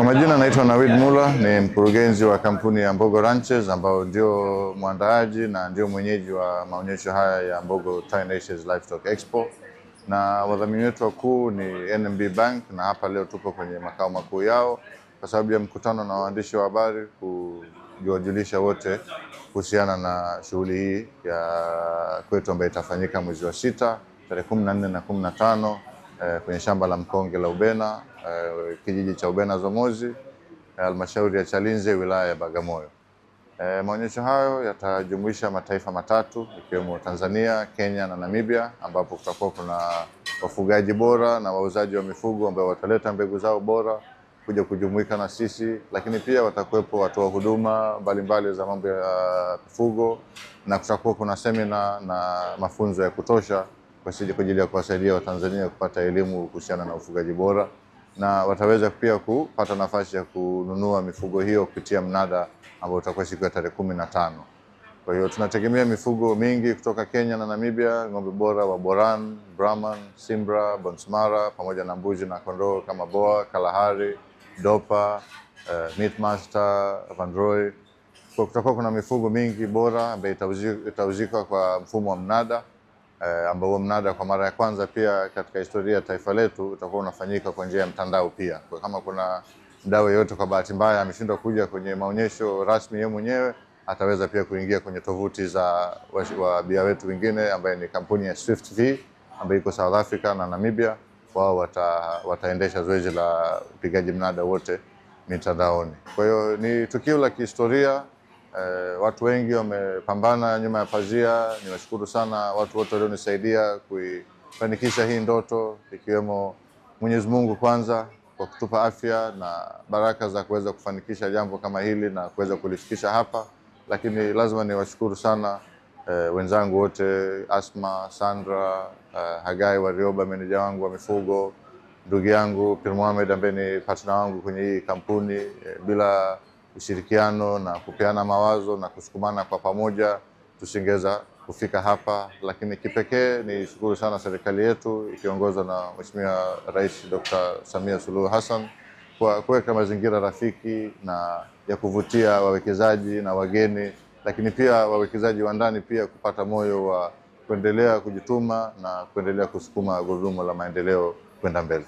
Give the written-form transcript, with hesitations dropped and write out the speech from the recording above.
Kwa majina naitwa Nawid Mula, ni mkurugenzi wa kampuni ya Mbogo Ranches ambao ndio mwandaaji na ndio mwenyeji wa maonyesho haya ya Mbogo Tri-Nations Livestock Expo. Na wadhamini wetu wakuu ni NMB Bank, na hapa leo tupo kwenye makao makuu yao kwa sababu ya mkutano na waandishi wa habari kuwajulisha wote kuhusiana na shughuli hii ya kwetu ambayo itafanyika mwezi wa 6 tarehe 14 na 15 kwenye shamba la mkonge la Ubena, kijiji cha Ubena Zomozi, halmashauri ya Chalinze, wilaya ya Bagamoyo. Maonyesho hayo yatajumuisha mataifa matatu ikiwemo Tanzania, Kenya na Namibia, ambapo kutakuwa kuna wafugaji bora na wauzaji wa mifugo ambao wataleta mbegu zao bora kuja kujumuika na sisi, lakini pia watakuwepo watoa huduma mbalimbali za mambo ya mifugo, na kutakuwa kuna semina na mafunzo ya kutosha kwa ajili ya kuwasaidia Watanzania kupata elimu kuhusiana na ufugaji bora, na wataweza pia kupata nafasi ya kununua mifugo hiyo kupitia mnada ambao utakuwa siku ya tarehe 15. Kwa hiyo tunategemea mifugo mingi kutoka Kenya na Namibia, ng'ombe bora wa Boran, Brahman, Simbra, Bonsmara pamoja na mbuzi na kondoo kama Boa, Kalahari, Dopa, Meatmaster, Van Roy. Kwa kutakuwa kuna mifugo mingi bora ambayo itauzika kwa mfumo wa mnada, ambao mnada kwa mara ya kwanza pia katika historia ya taifa letu utakuwa unafanyika kwa njia ya mtandao pia. Kwa kama kuna mdau yeyote kwa bahati mbaya ameshindwa kuja kwenye maonyesho rasmi yeye mwenyewe, ataweza pia kuingia kwenye tovuti za wabia wetu wengine ambaye ni kampuni ya Swift V ambayo iko South Africa na Namibia. Wao wataendesha zoezi la upigaji mnada wote mitandaoni. Kwa hiyo ni tukio la kihistoria. Watu wengi wamepambana nyuma ya pazia. Niwashukuru sana watu wote walionisaidia kuifanikisha hii ndoto, ikiwemo Mwenyezi Mungu kwanza kwa kutupa afya na baraka za kuweza kufanikisha jambo kama hili na kuweza kulifikisha hapa. Lakini lazima niwashukuru sana wenzangu wote, Asma, Sandra, Hagai Warioba, meneja wangu wa mifugo, ndugu yangu Pir Mohamed ambaye ni partner wangu kwenye hii kampuni. Bila ushirikiano na kupeana mawazo na kusukumana kwa pamoja tusingeweza kufika hapa. Lakini kipekee ni shukuru sana serikali yetu ikiongozwa na Mheshimiwa Rais Dr. Samia Suluhu Hassan kwa kuweka mazingira rafiki na ya kuvutia wawekezaji na wageni, lakini pia wawekezaji wa ndani pia kupata moyo wa kuendelea kujituma na kuendelea kusukuma gurudumu la maendeleo kwenda mbele.